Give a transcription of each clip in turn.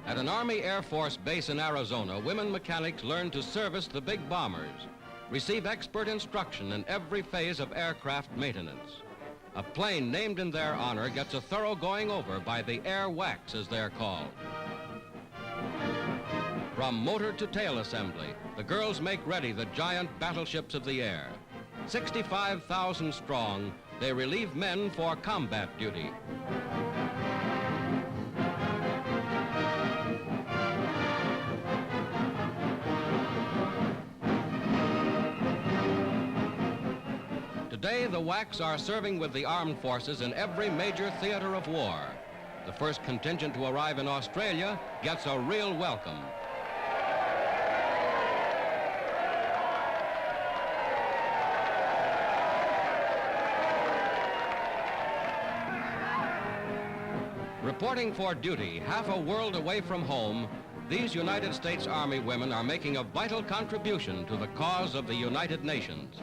At an Army Air Force base in Arizona, women mechanics learn to service the big bombers, receive expert instruction in every phase of aircraft maintenance. A plane named in their honor gets a thorough going over by the air WACs, as they're called. From motor to tail assembly, the girls make ready the giant battleships of the air. 65,000 strong, they relieve men for combat duty. Today, the WACs are serving with the armed forces in every major theater of war. The first contingent to arrive in Australia gets a real welcome. Reporting for duty half a world away from home, these United States Army women are making a vital contribution to the cause of the United Nations.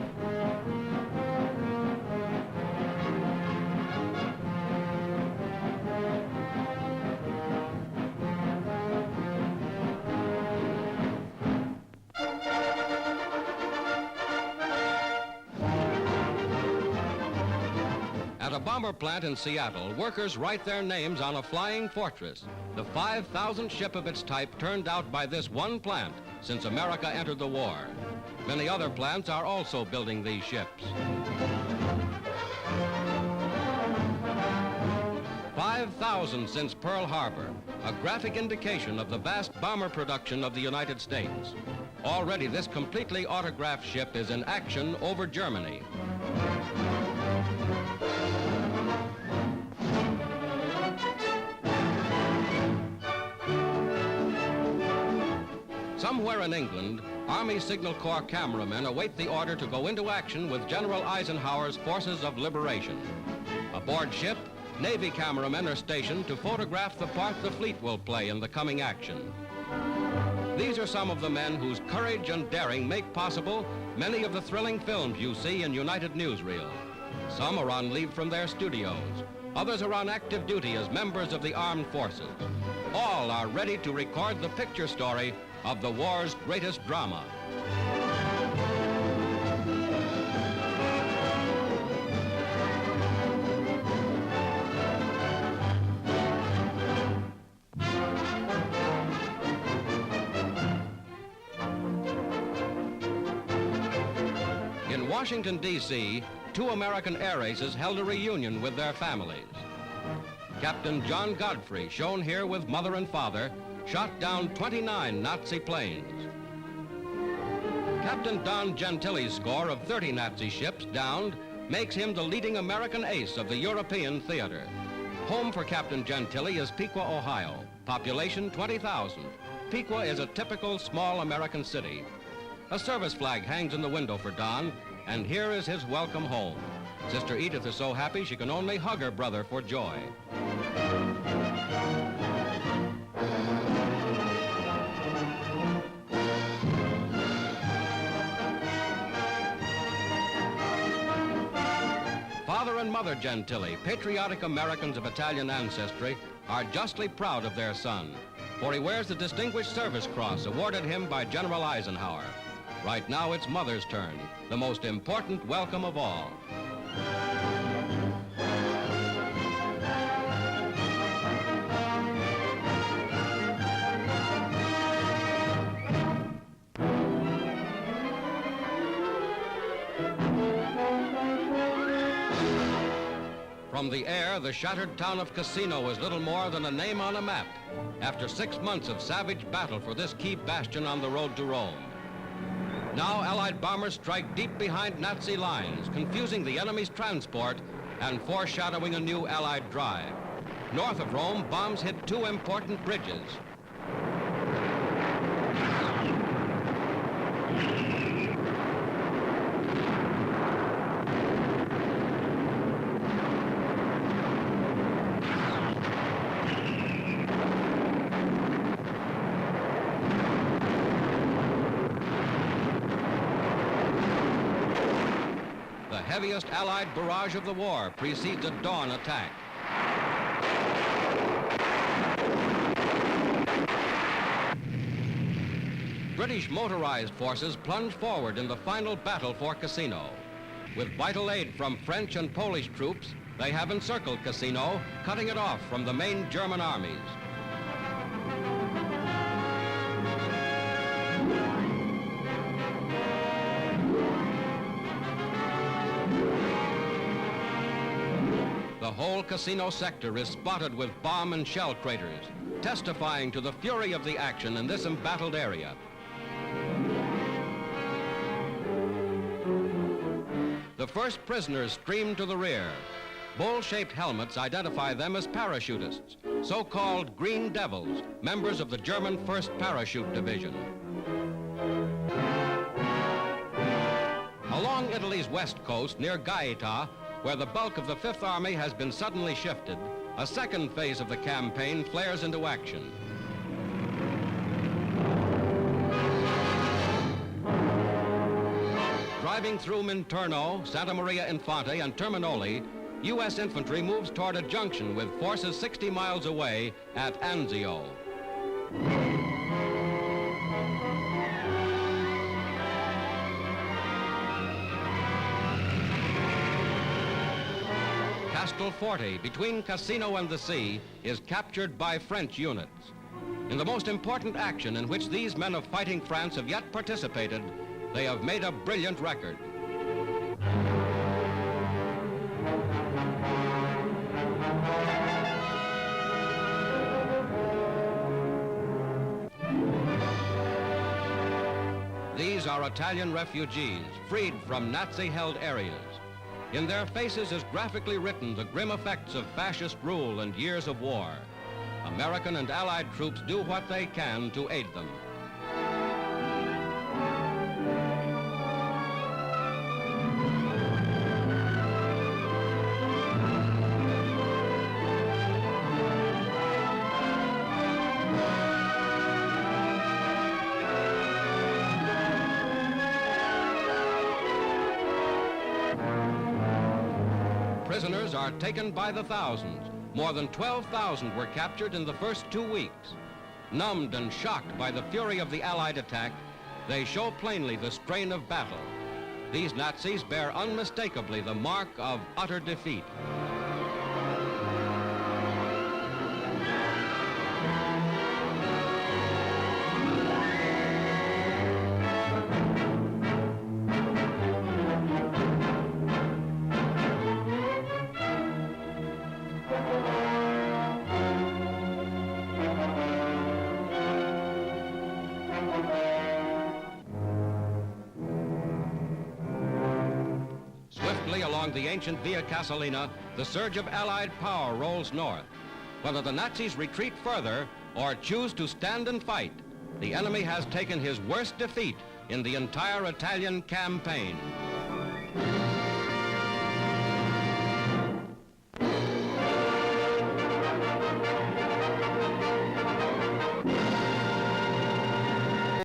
At a bomber plant in Seattle, workers write their names on a flying fortress, the 5,000th ship of its type turned out by this one plant since America entered the war. Many other plants are also building these ships. 5,000 since Pearl Harbor, a graphic indication of the vast bomber production of the United States. Already, this completely autographed ship is in action over Germany. Somewhere in England, Army Signal Corps cameramen await the order to go into action with General Eisenhower's Forces of Liberation. Aboard ship, Navy cameramen are stationed to photograph the part the fleet will play in the coming action. These are some of the men whose courage and daring make possible many of the thrilling films you see in United Newsreels. Some are on leave from their studios. Others are on active duty as members of the armed forces. All are ready to record the picture story of the war's greatest drama. In Washington, D.C., 2 American air aces held a reunion with their families. Captain John Godfrey, shown here with mother and father, shot down 29 Nazi planes. Captain Don Gentili's score of 30 Nazi ships downed makes him the leading American ace of the European theater. Home for Captain Gentili is Piqua, Ohio. Population 20,000. Piqua is a typical small American city. A service flag hangs in the window for Don, and here is his welcome home. Sister Edith is so happy she can only hug her brother for joy. Father and Mother Gentili, patriotic Americans of Italian ancestry, are justly proud of their son, for he wears the Distinguished Service Cross awarded him by General Eisenhower. Right now, it's Mother's turn, the most important welcome of all. From the air, the shattered town of Cassino is little more than a name on a map after 6 months of savage battle for this key bastion on the road to Rome. Now Allied bombers strike deep behind Nazi lines, confusing the enemy's transport and foreshadowing a new Allied drive. North of Rome, bombs hit 2 important bridges. The heaviest Allied barrage of the war precedes a dawn attack. British motorized forces plunge forward in the final battle for Cassino. With vital aid from French and Polish troops, they have encircled Cassino, cutting it off from the main German armies. The whole Cassino sector is spotted with bomb and shell craters, testifying to the fury of the action in this embattled area. The first prisoners stream to the rear. Bowl-shaped helmets identify them as parachutists, so-called Green Devils, members of the German 1st Parachute Division. Along Italy's west coast, near Gaeta, where the bulk of the Fifth Army has been suddenly shifted, a second phase of the campaign flares into action. Driving through Minturno, Santa Maria Infante, and Terminoli, U.S. infantry moves toward a junction with forces 60 miles away at Anzio. Castelforte, between Cassino and the sea, is captured by French units. In the most important action in which these men of fighting France have yet participated, they have made a brilliant record. These are Italian refugees, freed from Nazi-held areas. In their faces is graphically written the grim effects of fascist rule and years of war. American and Allied troops do what they can to aid them. Prisoners are taken by the thousands. More than 12,000 were captured in the first 2 weeks. Numbed and shocked by the fury of the Allied attack, they show plainly the strain of battle. These Nazis bear unmistakably the mark of utter defeat. Along the ancient Via Casalina, the surge of Allied power rolls north. Whether the Nazis retreat further or choose to stand and fight, the enemy has taken his worst defeat in the entire Italian campaign.